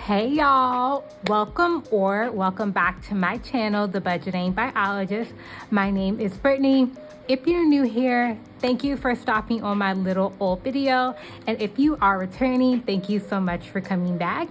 Hey y'all, welcome back to my channel, The Budgeting Biologist. My name is Brittany. If you're new here, thank you for stopping on my little old video. And if you are returning, thank you so much for coming back.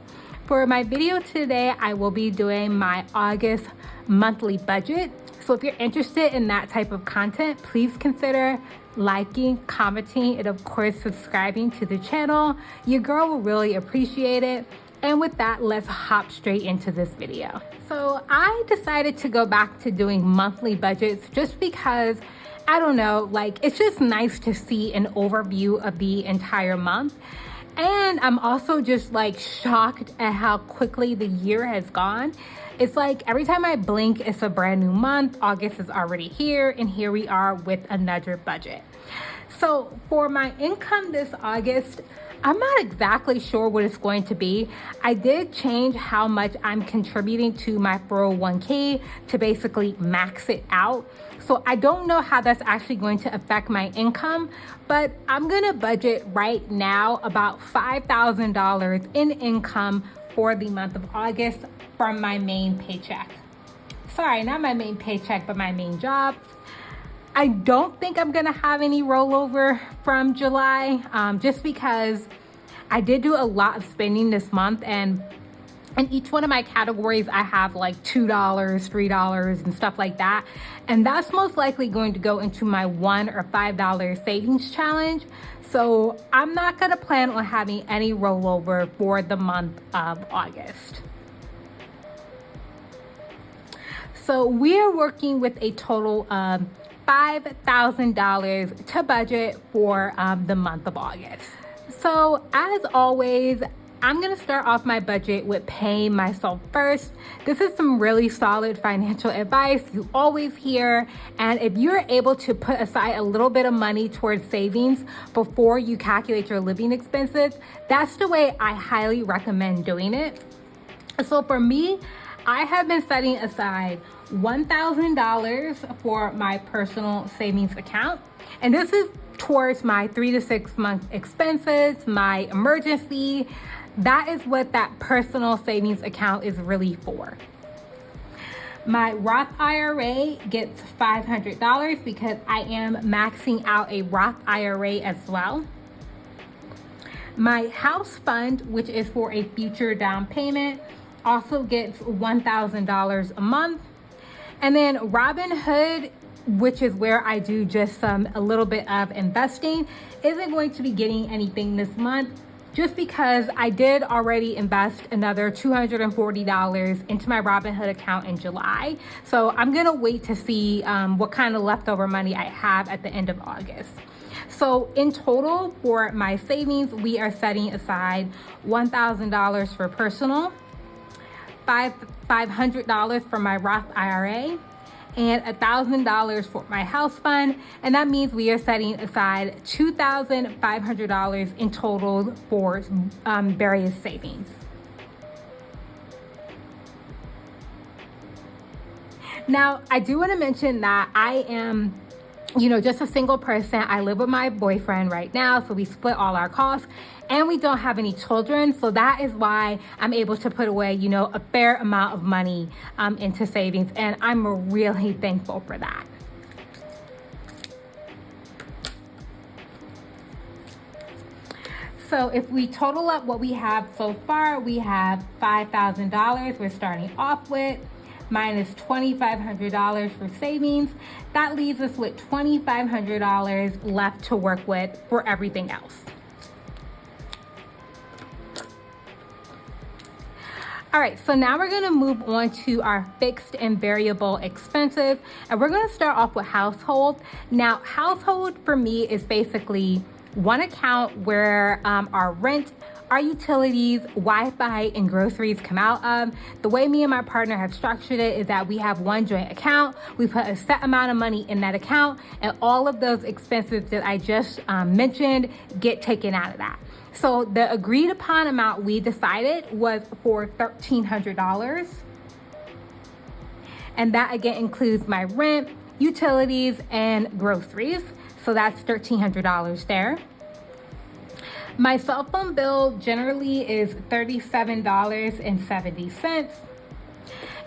For my video today, I will be doing my August monthly budget. So if you're interested in that type of content, please consider liking, commenting, and of course, subscribing to the channel. Your girl will really appreciate it. And with that, let's hop straight into this video. So I decided to go back to doing monthly budgets just because, I don't know, like it's just nice to see an overview of the entire month. And I'm also just like shocked at how quickly the year has gone. It's like every time I blink, it's a brand new month. August is already here, and here we are with another budget. So for my income this August, I'm not exactly sure what it's going to be. I did change how much I'm contributing to my 401k to basically max it out. So I don't know how that's actually going to affect my income, but I'm gonna budget right now about $5,000 in income for the month of August from my main paycheck. Sorry, not my main paycheck, but my main job. I don't think I'm gonna have any rollover from July, just because I did do a lot of spending this month, and in each one of my categories, I have like $2, $3 and stuff like that. And that's most likely going to go into my $1 or $5 savings challenge. So I'm not gonna plan on having any rollover for the month of August. So we are working with a total of $5,000 to budget for the month of August. So as always, I'm gonna start off my budget with paying myself first. This is some really solid financial advice you always hear. And if you're able to put aside a little bit of money towards savings before you calculate your living expenses, that's the way I highly recommend doing it. So for me, I have been setting aside $1,000 for my personal savings account. And this is towards my 3 to 6 month expenses, my emergency. That is what that personal savings account is really for. My Roth IRA gets $500 because I am maxing out a Roth IRA as well. My house fund, which is for a future down payment, also gets $1,000 a month. And then Robinhood, which is where I do just a little bit of investing, isn't going to be getting anything this month just because I did already invest another $240 into my Robinhood account in July. So I'm gonna wait to see what kind of leftover money I have at the end of August. So in total for my savings, we are setting aside $1,000 for personal, $500 for my Roth IRA, and $1,000 for my house fund. And that means we are setting aside $2,500 in total for various savings. Now, I do want to mention that I am just a single person. I live with my boyfriend right now, so we split all our costs, and we don't have any children. So that is why I'm able to put away, a fair amount of money into savings, and I'm really thankful for that. So if we total up what we have so far, we have $5,000 we're starting off with, minus $2,500 for savings. That leaves us with $2,500 left to work with for everything else. All right, so now we're gonna move on to our fixed and variable expenses, and we're gonna start off with household. Now, household for me is basically one account where our rent, our utilities, Wi-Fi, and groceries come out of. The way me and my partner have structured it is that we have one joint account. We put a set amount of money in that account, and all of those expenses that I just mentioned get taken out of that. So the agreed upon amount we decided was for $1,300. And that again includes my rent, utilities, and groceries. So that's $1,300 there. My cell phone bill generally is $37.70.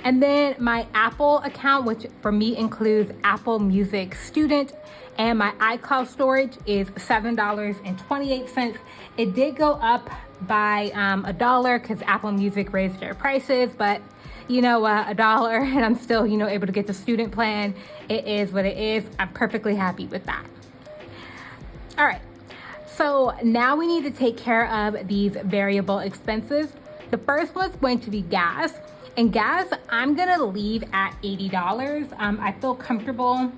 And then my Apple account, which for me includes Apple Music Student, and my iCloud storage is $7.28. It did go up by $1 because Apple Music raised their prices, but you know what, $1 and I'm still, able to get the student plan. It is what it is. I'm perfectly happy with that. All right, so now we need to take care of these variable expenses. The first one's going to be gas. And gas, I'm gonna leave at $80. I feel comfortable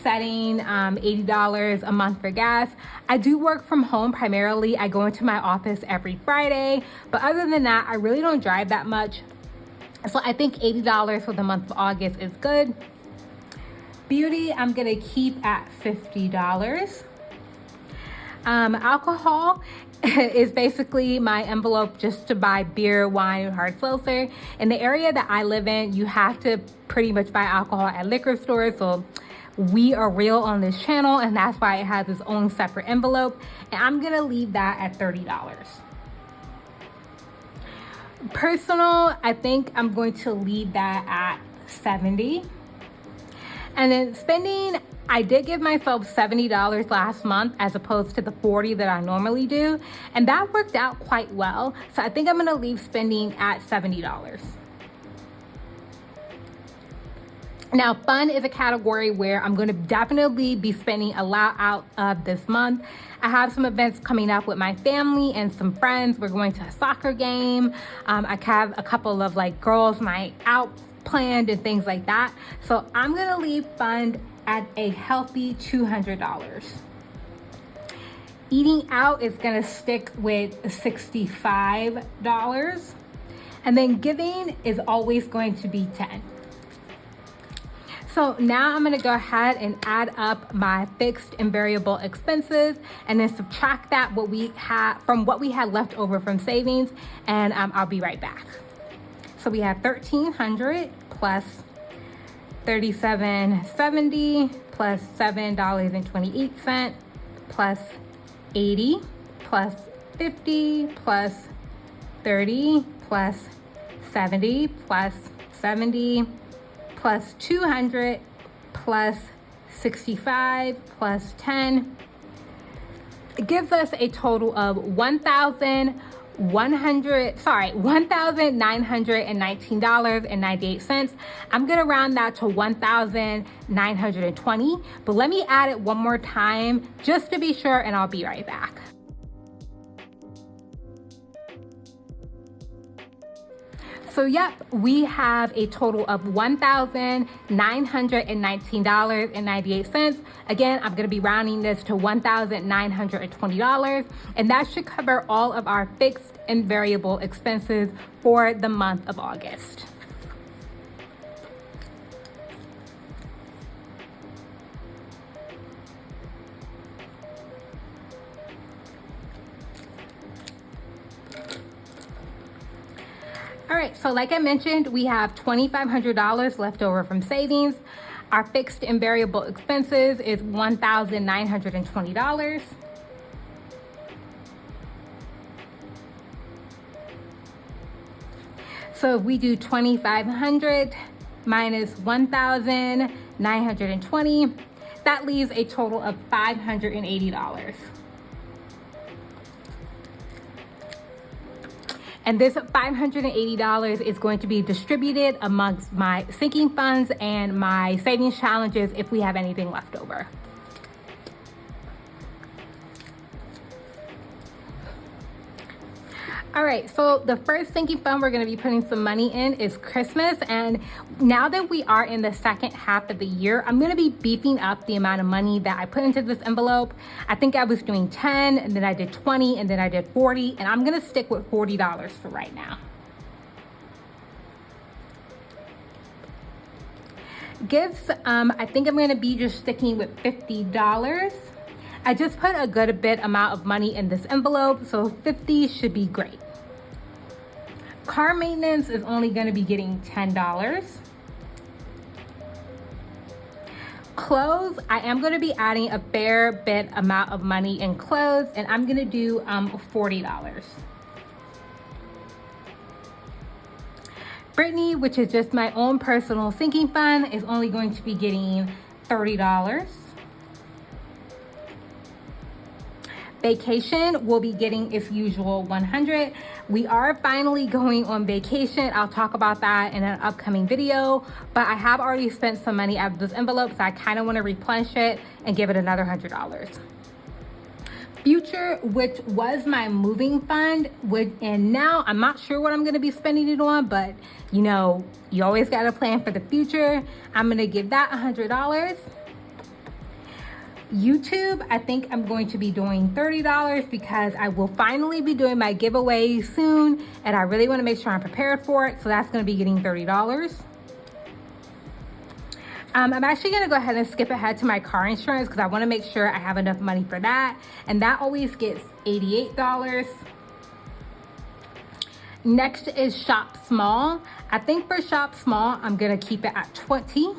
setting $80 a month for gas. I do work from home primarily. I go into my office every Friday, but other than that, I really don't drive that much. So I think $80 for the month of August is good. Beauty, I'm gonna keep at $50. Alcohol is basically my envelope just to buy beer, wine, and hard seltzer. In the area that I live in, you have to pretty much buy alcohol at liquor stores. So we are real on this channel, and that's why it has its own separate envelope. And I'm gonna leave that at $30. Personal, I think I'm going to leave that at $70. And then spending, I did give myself $70 last month as opposed to the $40 that I normally do. And that worked out quite well. So I think I'm gonna leave spending at $70. Now, fun is a category where I'm gonna definitely be spending a lot out of this month. I have some events coming up with my family and some friends. We're going to a soccer game. I have a couple of girls' night out planned and things like that. So I'm gonna leave fund at a healthy $200. Eating out is gonna stick with $65. And then giving is always going to be $10. So now I'm gonna go ahead and add up my fixed and variable expenses and then subtract that from what we had left over from savings, and I'll be right back. So we have $1,300 plus $37.70 plus $7.28 plus 80 plus 50 plus 30 plus 70 plus 70 plus 200 plus 65 plus 10. It gives us a total of $1,919.98. I'm gonna round that to $1,920, but let me add it one more time just to be sure, and I'll be right back. So yep, we have a total of $1,919.98. Again, I'm gonna be rounding this to $1,920, and that should cover all of our fixed and variable expenses for the month of August. All right, so like I mentioned, we have $2,500 left over from savings. Our fixed and variable expenses is $1,920. So if we do 2,500 minus 1,920, that leaves a total of $580. And this $580 is going to be distributed amongst my sinking funds and my savings challenges if we have anything left over. All right, so the first sinking fund we're gonna be putting some money in is Christmas. And now that we are in the second half of the year, I'm gonna be beefing up the amount of money that I put into this envelope. I think I was doing 10, and then I did 20, and then I did 40, and I'm gonna stick with $40 for right now. Gifts, I think I'm gonna be just sticking with $50. I just put a good bit amount of money in this envelope, so 50 should be great. Car maintenance is only going to be getting $10. Clothes, I am going to be adding a fair bit amount of money in clothes, and I'm going to do $40. Brittany, which is just my own personal sinking fund, is only going to be getting $30. Vacation will be getting its usual $100. We are finally going on vacation. I'll talk about that in an upcoming video, but I have already spent some money out of this envelope, so I kind of want to replenish it and give it another $100. Future, which was my moving fund, and now I'm not sure what I'm going to be spending it on, but you know, you always got to plan for the future. I'm going to give that $100. YouTube, I think I'm going to be doing $30 because I will finally be doing my giveaway soon, and I really want to make sure I'm prepared for it, so that's going to be getting $30. I'm actually going to go ahead and skip ahead to my car insurance because I want to make sure I have enough money for that, and that always gets $88. Next is shop small. I think for shop small, I'm going to keep it at $20.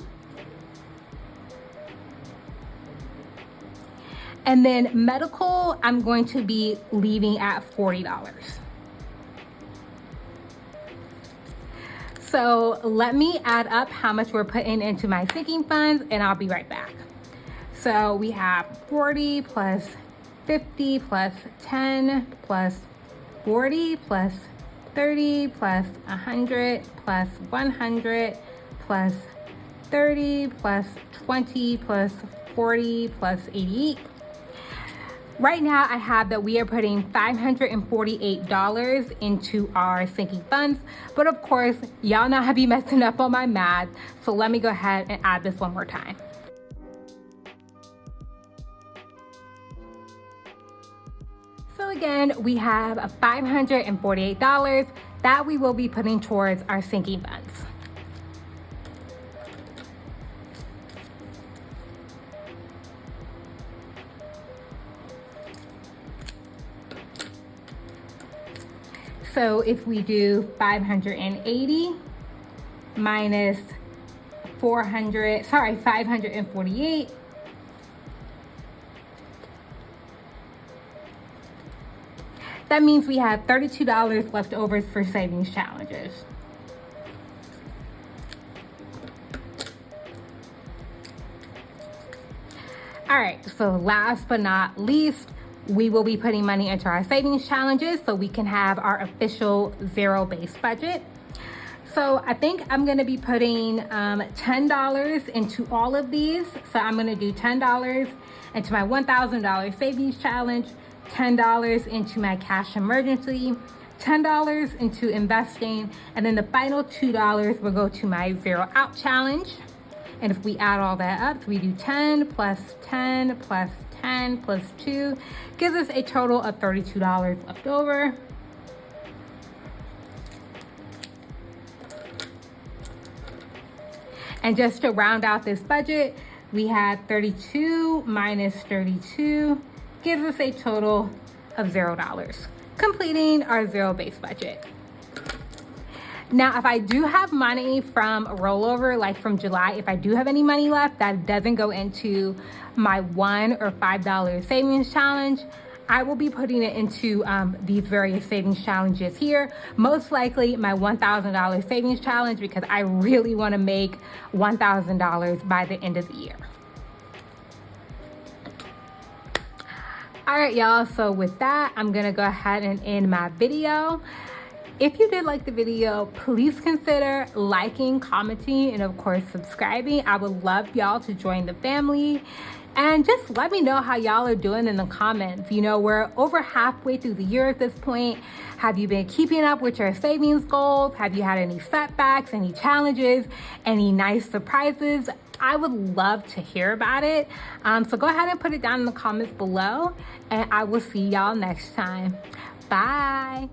And then medical, I'm going to be leaving at $40. So let me add up how much we're putting into my sinking funds, and I'll be right back. So we have 40 plus 50 plus 10 plus 40 plus 30 plus 100 plus 100 plus 30 plus 20 plus 40 plus 88. Right now, I have that we are putting $548 into our sinking funds, but of course, y'all know I be messing up on my math, so let me go ahead and add this one more time. So again, we have $548 that we will be putting towards our sinking funds. So if we do 580 minus 548, that means we have $32 left over for savings challenges. All right, so last but not least, we will be putting money into our savings challenges so we can have our official zero-based budget. So I think I'm going to be putting $10 into all of these. So I'm going to do $10 into my $1,000 savings challenge, $10 into my cash emergency, $10 into investing, and then the final $2 will go to my zero out challenge. And if we add all that up, so we do 10 plus 10 plus 10 plus 2 gives us a total of $32 left over. And just to round out this budget, we had 32 minus 32 gives us a total of $0, completing our zero-based budget. Now, if I do have money from rollover, like from July, if I do have any money left that doesn't go into my $1 or $5 savings challenge, I will be putting it into these various savings challenges here. Most likely my $1,000 savings challenge, because I really want to make $1,000 by the end of the year. All right, y'all. So with that, I'm going to go ahead and end my video. If you did like the video, please consider liking, commenting, and of course subscribing. I would love y'all to join the family. And just let me know how y'all are doing in the comments. You know, we're over halfway through the year at this point. Have you been keeping up with your savings goals? Have you had any setbacks, any challenges, any nice surprises? I would love to hear about it. So go ahead and put it down in the comments below, and I will see y'all next time. Bye.